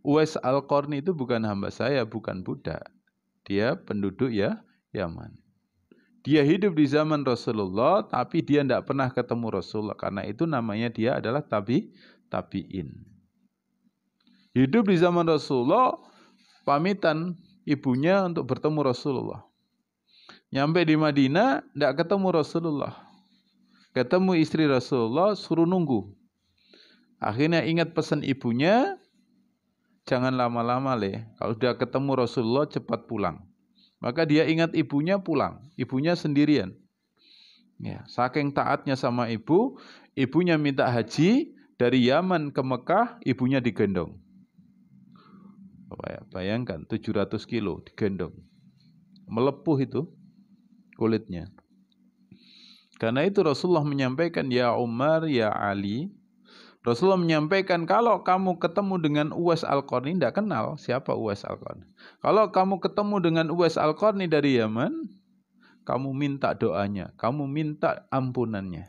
Uwais Al-Qarni itu bukan hamba saya, bukan budak. Dia penduduk ya Yaman. Dia hidup di zaman Rasulullah, tapi dia tidak pernah ketemu Rasulullah. Karena itu namanya dia adalah tabi'in. Hidup di zaman Rasulullah, pamitan ibunya untuk bertemu Rasulullah. Nyampe di Madinah, tidak ketemu Rasulullah. Ketemu istri Rasulullah, suruh nunggu. Akhirnya ingat pesan ibunya, jangan lama-lama kalau sudah ketemu Rasulullah, cepat pulang. Maka dia ingat ibunya pulang, ibunya sendirian. Ya, saking taatnya sama ibu, ibunya minta haji, dari Yaman ke Mekah, ibunya digendong. Bayangkan 700 kilo digendong. Melepuh itu kulitnya. Karena itu Rasulullah menyampaikan, ya Umar, ya Ali. Rasulullah menyampaikan, kalau kamu ketemu dengan Uwais Al-Qarni, tidak kenal siapa Uwais Al-Qarni. Kalau kamu ketemu dengan Uwais Al-Qarni dari Yaman, kamu minta doanya, kamu minta ampunannya.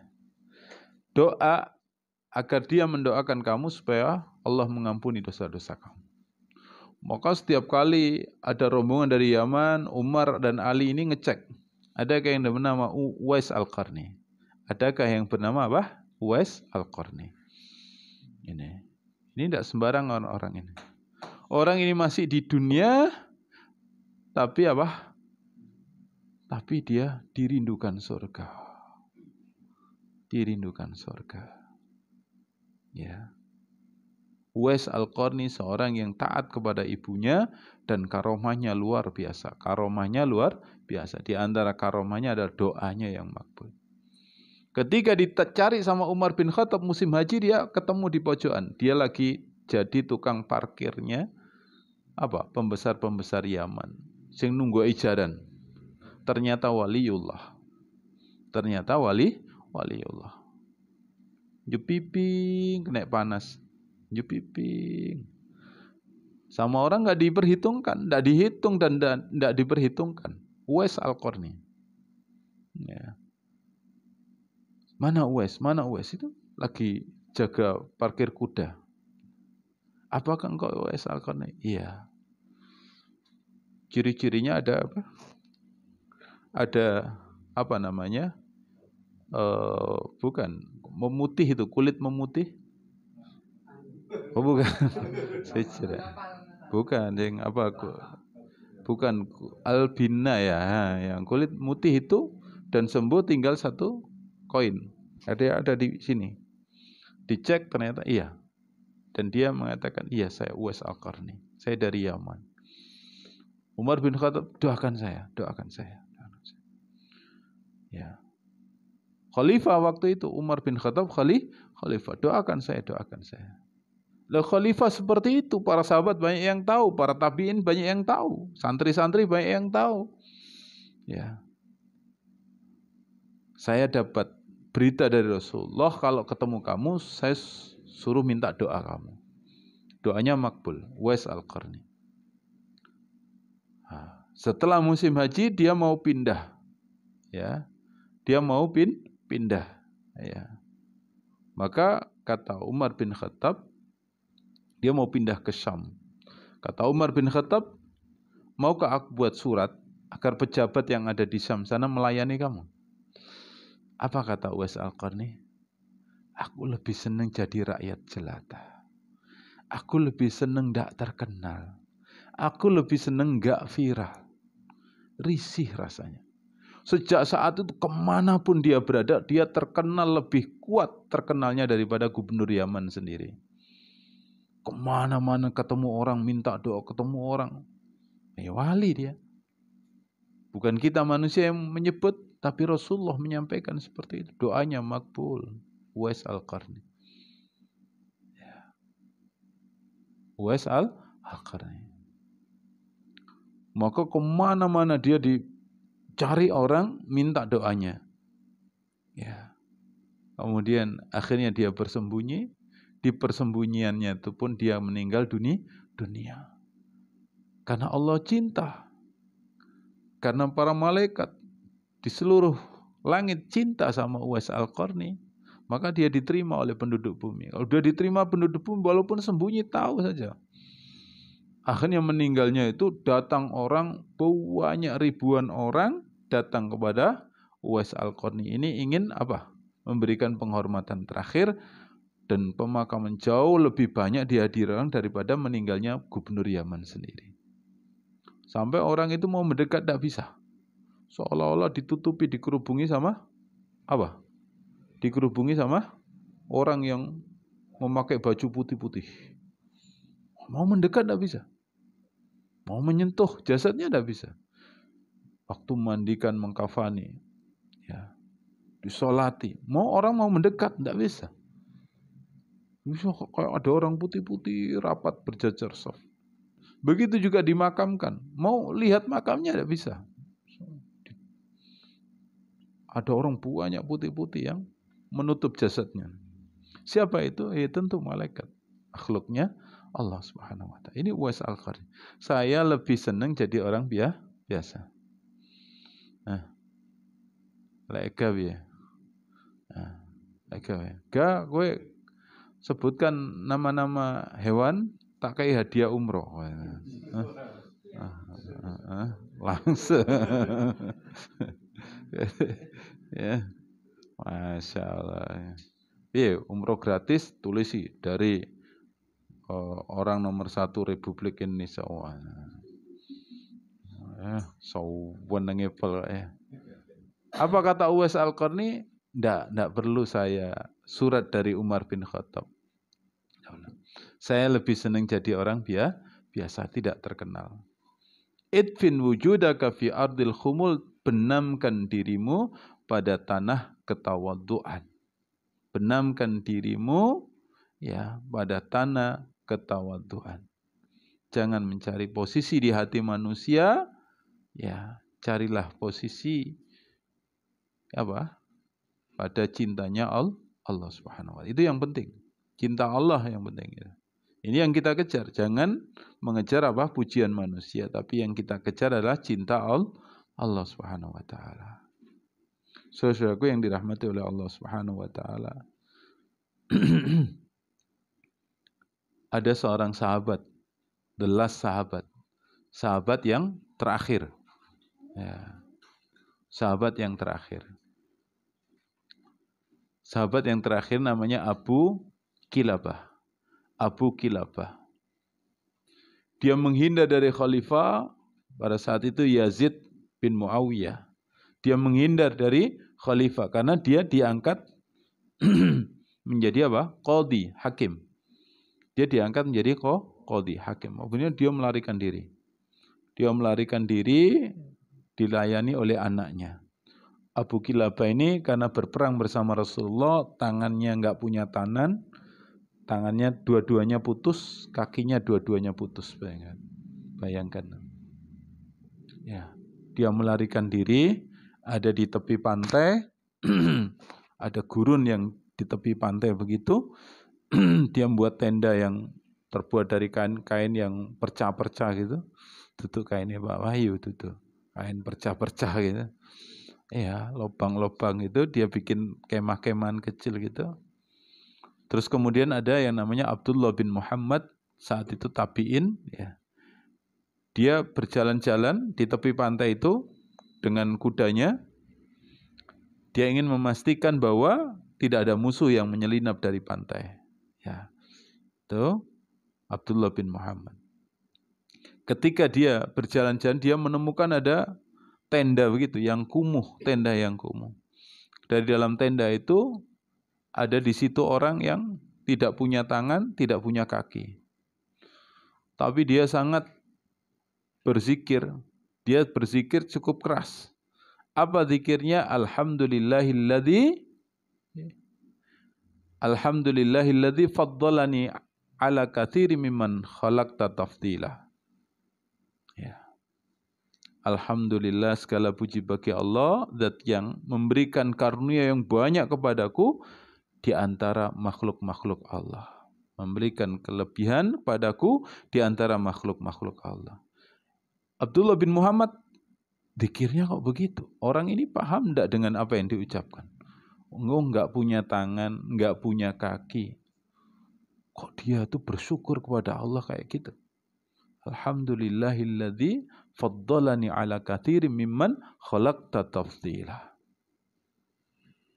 Doa agar dia mendoakan kamu supaya Allah mengampuni dosa-dosa kamu. Maka setiap kali ada rombongan dari Yaman, Umar dan Ali ini ngecek. Adakah yang bernama Uwais Al-Qarni? Adakah yang bernama apa? Uwais Al-Qarni. Ini tidak sembarangan orang ini. Orang ini masih di dunia, tapi apa? Tapi dia dirindukan surga. Dirindukan surga. Ya. Uwais Al-Qarni seorang yang taat kepada ibunya dan karomahnya luar biasa. Karomahnya luar biasa. Di antara karomahnya ada doanya yang makbul. Ketika dicari sama Umar bin Khattab musim haji, dia ketemu di pojokan. Dia lagi jadi tukang parkirnya pembesar-pembesar Yaman. Sing nunggu ijaran. Ternyata waliullah. Ternyata waliullah. Jepiping kena panas. Jepiping. Sama orang nggak diperhitungkan, nggak dihitung dan nggak diperhitungkan. Uwais Al-Qarni. Ya. Mana Uwais? Mana Uwais itu? Lagi jaga parkir kuda. Apakah engkau Uwais Al-Qarni? Iya. Ciri-cirinya ada apa? Ada apa namanya? Bukan memutih itu, kulit memutih. Oh bukan. Bukan yang apa? Bukan albina ya, yang kulit mutih itu dan sembuh tinggal satu koin. Ada di sini. Dicek ternyata iya. Dan dia mengatakan, iya saya Uwais Al-Qarni. Saya dari Yaman. Umar bin Khattab, doakan saya. Ya. Khalifah waktu itu Umar bin Khattab khalifah, doakan saya. Lah khalifah seperti itu, para sahabat banyak yang tahu, para tabiin banyak yang tahu, santri-santri banyak yang tahu. Ya. Saya dapat berita dari Rasulullah, kalau ketemu kamu saya suruh minta doa kamu. Doanya makbul, Uwais Al-Qarni. Setelah musim haji dia mau pindah. Ya. Dia mau pindah. Ya. Maka kata Umar bin Khattab, dia mau pindah ke Syam. Kata Umar bin Khattab, maukah aku buat surat agar pejabat yang ada di Syam sana melayani kamu? Apa kata Uwais Al-Qarni? Aku lebih senang jadi rakyat jelata. Aku lebih senang tidak terkenal. Aku lebih senang enggak viral. Risih rasanya. Sejak saat itu kemanapun dia berada, dia terkenal lebih kuat terkenalnya daripada gubernur Yaman sendiri. Kemana-mana ketemu orang minta doa, ketemu orang. Ya wali dia. Bukan kita manusia yang menyebut, tapi Rasulullah menyampaikan seperti itu. Doanya makbul. Uwais Al-Qarni. Ya. Uwais Al-Qarni. Maka kemana-mana dia dicari orang minta doanya. Ya. Kemudian akhirnya dia bersembunyi. Di persembunyiannya itu pun dia meninggal dunia. Karena Allah cinta. Karena para malaikat di seluruh langit cinta sama Uwais Al-Qarni. Maka dia diterima oleh penduduk bumi. Kalau dia diterima penduduk bumi, walaupun sembunyi tahu saja. Akhirnya meninggalnya itu datang orang, banyak ribuan orang datang kepada Uwais Al-Qarni. Ini ingin apa? Memberikan penghormatan terakhir dan pemakaman jauh lebih banyak dihadirkan daripada meninggalnya gubernur Yaman sendiri. Sampai orang itu mau mendekat tidak bisa. Seolah-olah ditutupi, dikerubungi sama apa? Dikerubungi sama orang yang memakai baju putih-putih. Mau mendekat tidak bisa. Mau menyentuh jasadnya tidak bisa. Waktu mandikan, mengkafani, ya, disolati. Orang mau mendekat tidak bisa. Bisa kayak ada orang putih-putih rapat berjajar saf. Begitu juga dimakamkan. Mau lihat makamnya tidak bisa. Ada orang banyak putih-putih yang menutup jasadnya. Siapa itu? Tentu malaikat. Akhlaknya Allah Subhanahu wa taala. Ini Uwais Al-Qarni. Saya lebih senang jadi orang biasa. Nah, laika ya. Nah, laika ya. Gak gue sebutkan nama-nama hewan tak kayak hadiah umroh. Langsung. Ya, Masya Allah. Iya, umroh gratis tulisi dari orang nomor 1 Republik Indonesia. Sewenenge ya. Apa kata Uwais Al-Qarni? Ndak perlu saya surat dari Umar bin Khattab. Saya lebih senang jadi orang biasa, tidak terkenal. Idfin wujudaka fi ardil khumul, benamkan dirimu pada tanah ketawaduan. Benamkan dirimu ya pada tanah ketawaduan. Jangan mencari posisi di hati manusia, ya, carilah posisi apa? Pada cintanya Allah Subhanahu wa taala. Itu yang penting. Cinta Allah yang penting. Ini yang kita kejar. Jangan mengejar apa? Pujian manusia, tapi yang kita kejar adalah cinta Allah Subhanahu wa taala. Saudaraku yang dirahmati oleh Allah Subhanahu wa taala. Ada seorang sahabat, the last sahabat yang terakhir. Ya. Sahabat yang terakhir. Sahabat yang terakhir namanya Abu Kilabah. Abu Kilabah. Dia menghindar dari khalifah pada saat itu Yazid bin Muawiyah. Dia menghindar dari khalifah karena dia diangkat menjadi apa? Qadhi, hakim. Dia diangkat menjadi qadhi, hakim. Maksudnya dia melarikan diri. Dia melarikan diri dilayani oleh anaknya. Abu Kilabah ini karena berperang bersama Rasulullah, tangannya enggak punya tangan, tangannya dua-duanya putus, kakinya dua-duanya putus. Bayangkan. Ya, dia melarikan diri, ada di tepi pantai, ada gurun yang di tepi pantai begitu, dia membuat tenda yang terbuat dari kain yang percah-percah gitu, tutup kainnya Pak Wahyu, tutup kain percah-percah gitu. Ya, lubang-lubang itu dia bikin kemah-kemahan kecil gitu. Terus kemudian ada yang namanya Abdullah bin Muhammad, saat itu tabi'in, ya. Dia berjalan-jalan di tepi pantai itu dengan kudanya. Dia ingin memastikan bahwa tidak ada musuh yang menyelinap dari pantai. Ya. Itu Abdullah bin Muhammad. Ketika dia berjalan-jalan, dia menemukan ada tenda begitu, yang kumuh, tenda yang kumuh. Dari dalam tenda itu ada di situ orang yang tidak punya tangan, tidak punya kaki. Tapi dia sangat berzikir. Dia berzikir cukup keras. Apa zikirnya? Alhamdulillahilladzi faddalani ala katsiri mimman khalaqta tafdila. Ya. Alhamdulillah, segala puji bagi Allah, zat yang memberikan karunia yang banyak kepadaku di antara makhluk-makhluk Allah. Memberikan kelebihan kepadaku di antara makhluk-makhluk Allah. Abdullah bin Muhammad, zikirnya kok begitu? Orang ini paham enggak dengan apa yang diucapkan? Enggak punya tangan, enggak punya kaki. Kok dia tuh bersyukur kepada Allah kayak gitu? Alhamdulillahilladzi faddalani ala katsirin mimman khalaqta tafdila.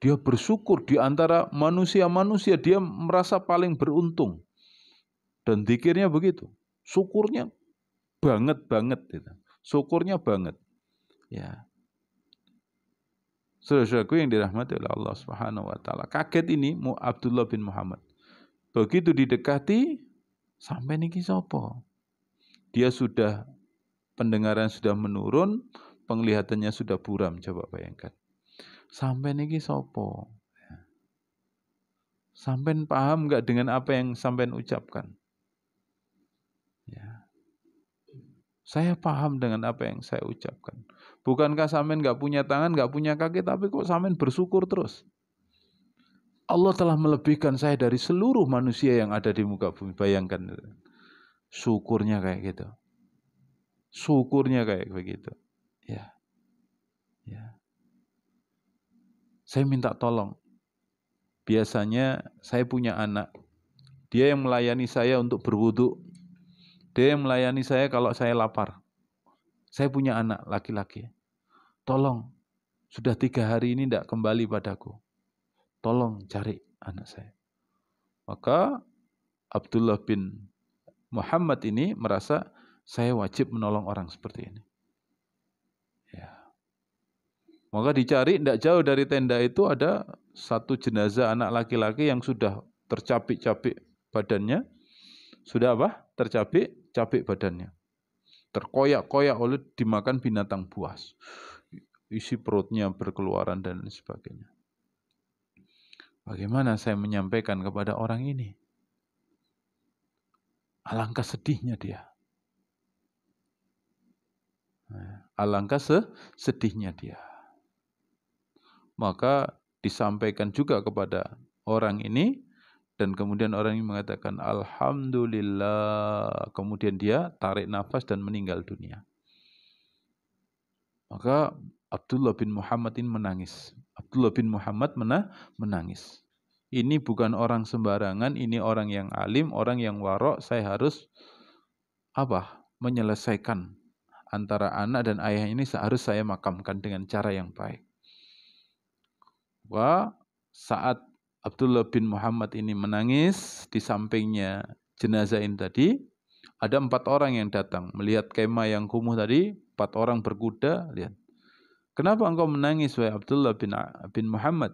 Dia bersyukur di antara manusia-manusia, dia merasa paling beruntung. Dan zikirnya begitu. Syukurnya banget gitu. Syukurnya banget. Ya. Saudara-saudaraku yang dirahmati oleh Allah Subhanahu wa taala. Kaget ini Abdullah bin Muhammad. Begitu didekati, sampai niki sapa? Dia sudah pendengaran sudah menurun, penglihatannya sudah buram, coba bayangkan. Sampai niki sapa? Sampai paham enggak dengan apa yang sampai ucapkan? Ya. Saya paham dengan apa yang saya ucapkan. Bukankah sampean enggak punya tangan, enggak punya kaki, tapi kok sampean bersyukur terus? Allah telah melebihkan saya dari seluruh manusia yang ada di muka bumi. Bayangkan. Syukurnya kayak gitu. Syukurnya kayak begitu. Ya. Ya. Saya minta tolong. Biasanya saya punya anak. Dia yang melayani saya untuk berwudu. Dia yang melayani saya kalau saya lapar. Saya punya anak laki-laki. Tolong, sudah 3 hari ini tidak kembali padaku. Tolong cari anak saya. Maka Abdullah bin Muhammad ini merasa saya wajib menolong orang seperti ini. Ya. Maka dicari, tidak jauh dari tenda itu ada satu jenazah anak laki-laki yang sudah tercapik-capik badannya. Sudah apa? Tercapik-capik badannya. Terkoyak-koyak oleh dimakan binatang buas. Isi perutnya berkeluaran dan lain sebagainya. Bagaimana saya menyampaikan kepada orang ini? Alangkah sedihnya dia. Alangkah sedihnya dia. Maka disampaikan juga kepada orang ini, dan kemudian orang ini mengatakan Alhamdulillah. Kemudian dia tarik nafas dan meninggal dunia. Maka Abdullah bin Muhammad ini menangis. Abdullah bin Muhammad menangis. Ini bukan orang sembarangan, ini orang yang alim, orang yang warok. Saya harus menyelesaikan antara anak dan ayah ini, harus saya makamkan dengan cara yang baik. Wah, saat Abdullah bin Muhammad ini menangis, di sampingnya jenazah ini tadi, ada 4 orang yang datang melihat kemah yang kumuh tadi. 4 orang berkuda, lihat. Kenapa engkau menangis, wahai Abdullah bin Muhammad?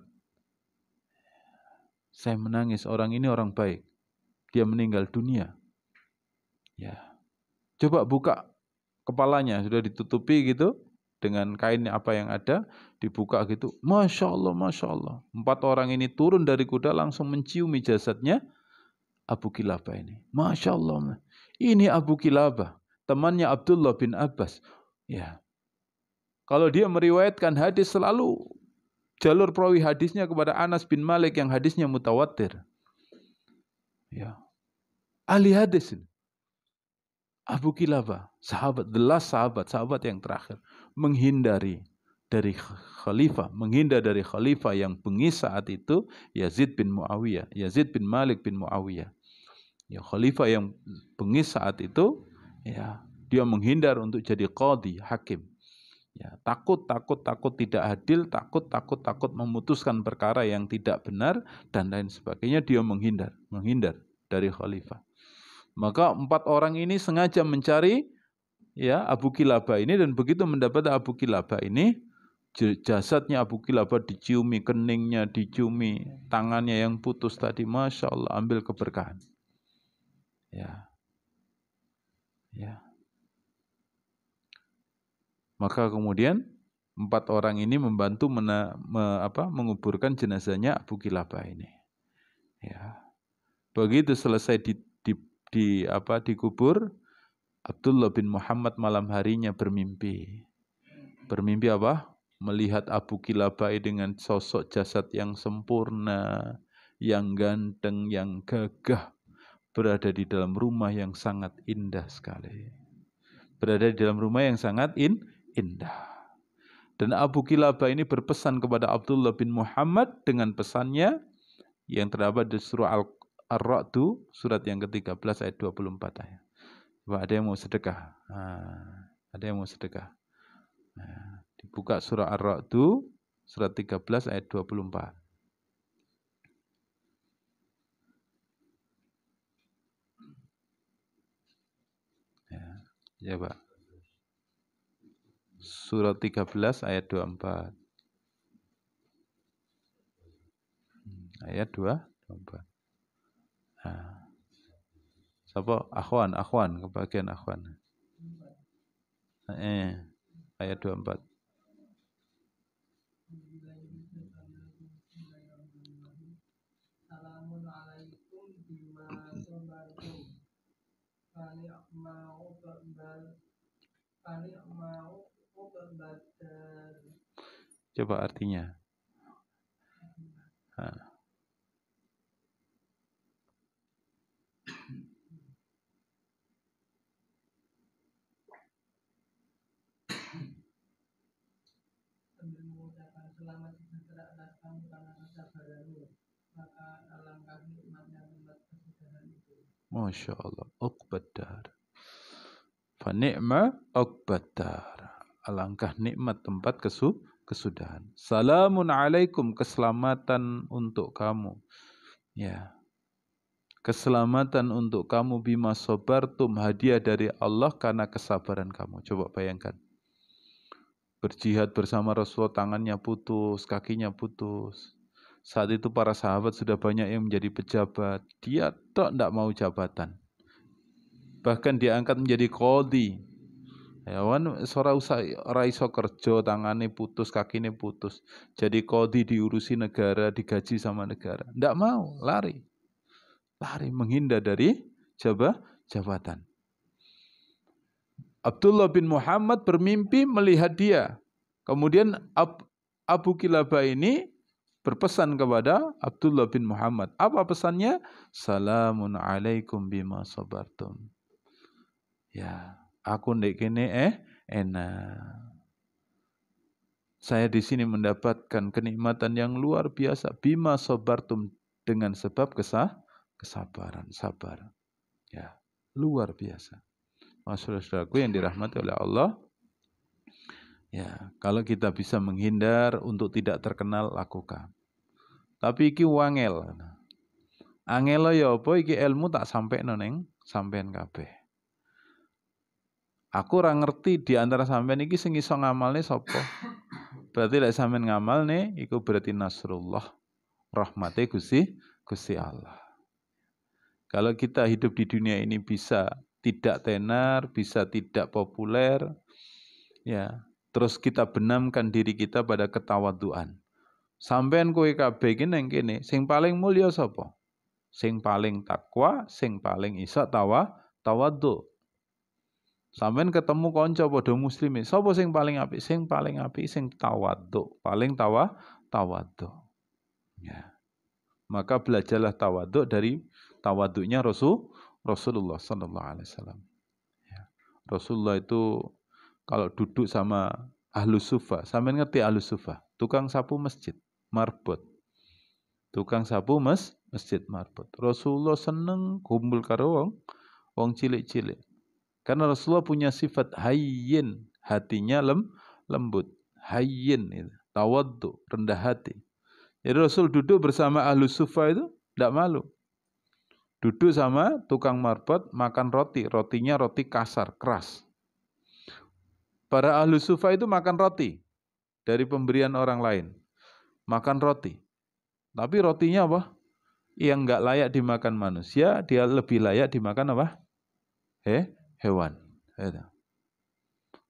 Saya menangis, orang ini orang baik. Dia meninggal dunia. Ya. Coba buka kepalanya, sudah ditutupi gitu dengan kain apa yang ada, dibuka gitu. Masya Allah, Masya Allah. 4 orang ini turun dari kuda langsung menciumi jasadnya Abu Kilabah ini. Masya Allah. Ini Abu Kilabah, temannya Abdullah bin Abbas. Ya. Kalau dia meriwayatkan hadis, selalu jalur perawi hadisnya kepada Anas bin Malik yang hadisnya mutawatir. Ya. Ahli hadis ini. Abu Kilabah, sahabat, the last sahabat yang terakhir, menghindar dari khalifah yang bengis saat itu, Yazid bin Malik bin Muawiyah. Ya, khalifah yang bengis saat itu, ya, dia menghindar untuk jadi qadhi, hakim. Ya, takut tidak adil, takut memutuskan perkara yang tidak benar dan lain sebagainya. Dia menghindar dari khalifah. Maka 4 orang ini sengaja mencari ya Abu Kilabah ini, dan begitu mendapat Abu Kilabah ini, jasadnya Abu Kilabah diciumi, keningnya diciumi, tangannya yang putus tadi, Masya Allah, ambil keberkahan. Ya. Maka kemudian 4 orang ini membantu menguburkan jenazahnya Abu Kilabah ini. Ya. Begitu selesai dikubur, Abdullah bin Muhammad malam harinya bermimpi. Bermimpi apa? Melihat Abu Kilabah dengan sosok jasad yang sempurna, yang ganteng, yang gagah, berada di dalam rumah yang sangat indah sekali. Berada di dalam rumah yang sangat indah. Dan Abu Kilabah ini berpesan kepada Abdullah bin Muhammad dengan pesannya yang terdapat di surah Ar-Ra'd, surat yang ke-13 ayat 24. Coba ada yang mau sedekah? Ada yang mau sedekah? Dibuka surah Ar-Ra'd, surat 13 ayat 24. Ya, Pak. Surat 13 ayat 24. Ayat 24. Nah. Siapa? Akhwan, kebagian akhwan. Ayat 24. Coba artinya. Masya Allah. Uqbadar. Fa ni'ma uqbadar. Alangkah nikmat tempat kesudahan. Salamun alaikum, keselamatan untuk kamu. Ya. Keselamatan untuk kamu bima sabartum, hadiah dari Allah karena kesabaran kamu. Coba bayangkan. Berjihad bersama Rasulullah, tangannya putus, kakinya putus. Saat itu para sahabat sudah banyak yang menjadi pejabat. Dia tidak mau jabatan. Bahkan dia angkat menjadi qadhi. Ya wan ora iso kerja, tangannya putus, kakinya putus. Jadi qadhi, diurusi negara, digaji sama negara. Tidak mau, lari. Lari menghindar dari jabatan. Abdullah bin Muhammad bermimpi melihat dia. Kemudian Abu Kilabah ini berpesan kepada Abdullah bin Muhammad. Apa pesannya? Salamun alaikum bima sabartum. Ya, aku ndek kene enak. Saya di sini mendapatkan kenikmatan yang luar biasa. Bima sabartum, dengan sebab kesabaran, sabar. Ya, luar biasa. Saudara-saudaraku yang dirahmati oleh Allah. Ya, kalau kita bisa menghindar untuk tidak terkenal, lakukan. Tapi iki wangel. Angel ya apa iki ilmu tak sampekno ning sampean kabeh. Aku ora ngerti di antara sampean iki sing iso ngamalne sapa. Berarti lek sampean ngamalne iku berarti nasrullah, rahmate Gusti Allah. Kalau kita hidup di dunia ini bisa tidak tenar, bisa tidak populer, ya, terus kita benamkan diri kita pada ketawaduan. Sampean kowe kabeh iki nang kene, sing paling mulya sapa? Sing paling takwa, sing paling iso tawadhu. Sampeyan ketemu kanca padha muslime, sapa sing paling apik? Sing paling apik sing tawadhu, paling tawadhu. Ya. Maka belajarlah tawadhu dari tawadhunya Rasulullah sallallahu alaihi wasallam. Ya. Rasulullah itu kalau duduk sama Ahlus Sufa, sampeyan ngerti Ahlus Sufa? Tukang sapu masjid, marbot. Tukang sapu masjid marbot. Rasulullah seneng kumpul karo wong cilik-cilik. Karena Rasulullah punya sifat hayyin, hatinya lembut. Hayyin itu, tawaddu, rendah hati. Jadi Rasul duduk bersama Ahlus Sufa itu tidak malu. Duduk sama tukang marbot, makan roti. Rotinya roti kasar, keras. Para Ahlus Sufa itu makan roti dari pemberian orang lain. Makan roti. Tapi rotinya apa? Yang enggak layak dimakan manusia, dia lebih layak dimakan apa? Hewan.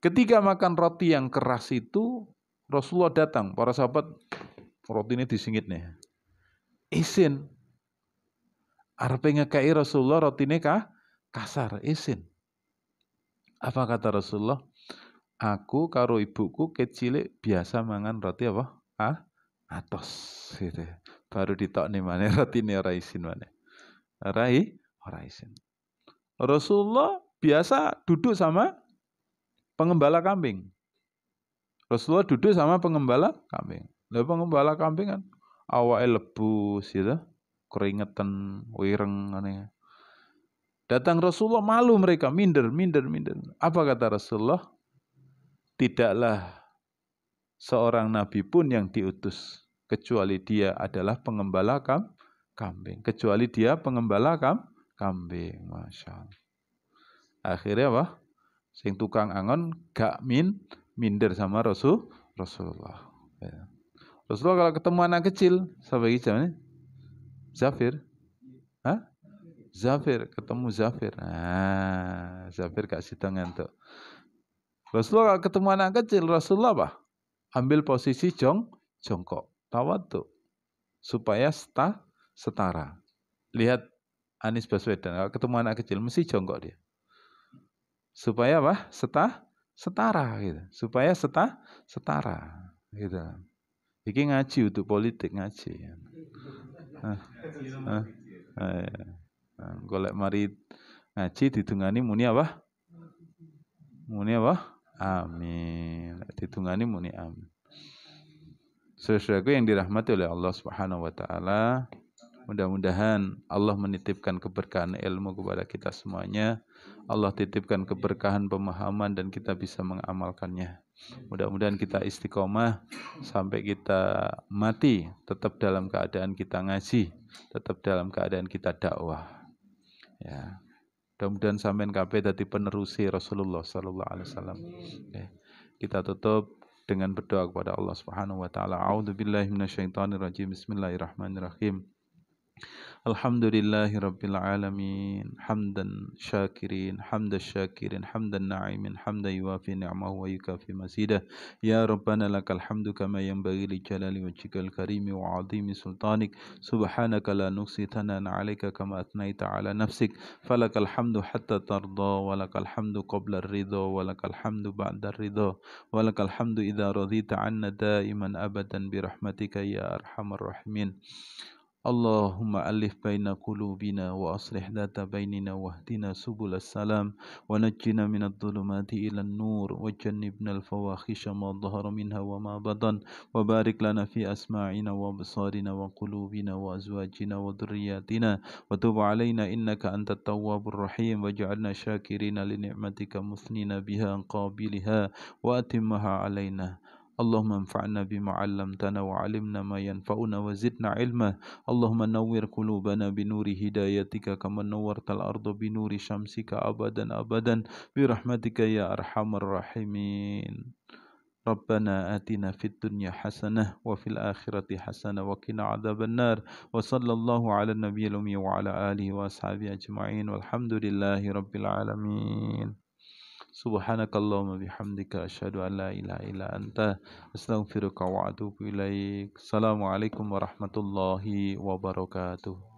Ketika makan roti yang keras itu, Rasulullah datang. Para sahabat, roti ini disingit nih. Isin. Arepe ngekei Rasulullah roti ini kasar. Isin. Apa kata Rasulullah? Aku karo ibuku kecilik biasa mangan roti apa? Atos. Gitu. Baru ditok nih mana roti ini ora isin mana. Ora isin. Rasulullah biasa duduk sama pengembala kambing. Rasulullah duduk sama pengembala kambing. Lah pengembala kambing kan awake lebus gitu, keringetan, wireng ngene. Datang Rasulullah malu mereka, minder. Apa kata Rasulullah? Tidaklah seorang nabi pun yang diutus kecuali dia adalah pengembala kambing. Kecuali dia pengembala kambing. Masya Allah. Akhirnya apa? Sing tukang angon gak minder sama Rasulullah. Ya. Rasulullah kalau ketemu anak kecil, siapa ini? Zafir. Hah? Zafir, ketemu Zafir. Nah, Zafir gak sida ngantuk. Rasulullah kalau ketemu anak kecil, Rasulullah apa? Ambil posisi jongkok, tawadhu, supaya setara. Lihat Anies Baswedan, kalau ketemu anak kecil mesti jongkok dia. Supaya apa? Setara gitu. Supaya setara gitu. Iki ngaji untuk politik ngaji. Golek mari ngaji didungani muni apa? Muni apa? Amin. Didungani muni amin. Saudaraku yang dirahmati oleh Allah Subhanahu wa taala, mudah-mudahan Allah menitipkan keberkahan ilmu kepada kita semuanya. Allah titipkan keberkahan pemahaman dan kita bisa mengamalkannya. Mudah-mudahan kita istiqomah sampai kita mati tetap dalam keadaan kita ngaji, tetap dalam keadaan kita dakwah. Ya. Mudah-mudahan sampean kabeh dadi penerusi Rasulullah sallallahu alaihi wasallam. Kita tutup dengan berdoa kepada Allah Subhanahu wa taala. A'udzubillahi minasyaitonirrajim. Bismillahirrahmanirrahim. Alhamdulillahi rabbil alamin. Hamdan syakirin, hamdan na'imin, hamdan yuwafi ni'amahu wa yukafi mazidah. Ya Rabbana lakal hamdu kama yanbaghi li jalali wajhikal karimi wa 'azimi sultanik. Subhanaka la nuhsi thanan 'alaika kama atnaita 'ala nafsik. Falakal hamdu hatta tarda wa lakal hamdu qabla ar-ridha wa lakal hamdu ba'da ar-ridha wa lakal hamdu idza radita 'anna da'iman abadan bi rahmatika ya arhamar rahimin. Allahumma alif baina qulubina wa aslih dhata bainina wahdina subul salam wa najjina minadh dhulumati ilan nur wa jannibna al-fawahisha ma dhahara minha wa ma badan wa barik lana fi asma'ina wa absarina wa qulubina wa azwajina wa dhurriyyatina wa tub alaina innaka antat tawwabur rahim waj'alna syakirina li ni'matika musnina biha qabiliha wa atimmaha alaina. Allahumma anfa'na bima 'allamtana wa 'allimna ma yanfa'una wa zidna 'ilma. Allahumma nawwir qulubana bi nuri hidayatika kama nawwartal arda bi nuri syamsika abadan bi rahmatika ya arhamar rahimin. Rabbana atina fid dunya hasanah wa fil akhirati hasanah wa qina adzabannar wa sallallahu ala nabiyyil ummi wa ala alihi wa ashabihi ajma'in walhamdulillahi rabbil alamin. Subhanakallahumma bihamdika asyhadu an la ilaha illa anta astaghfiruka wa atubu ilaik. Assalamualaikum warahmatullahi wabarakatuh.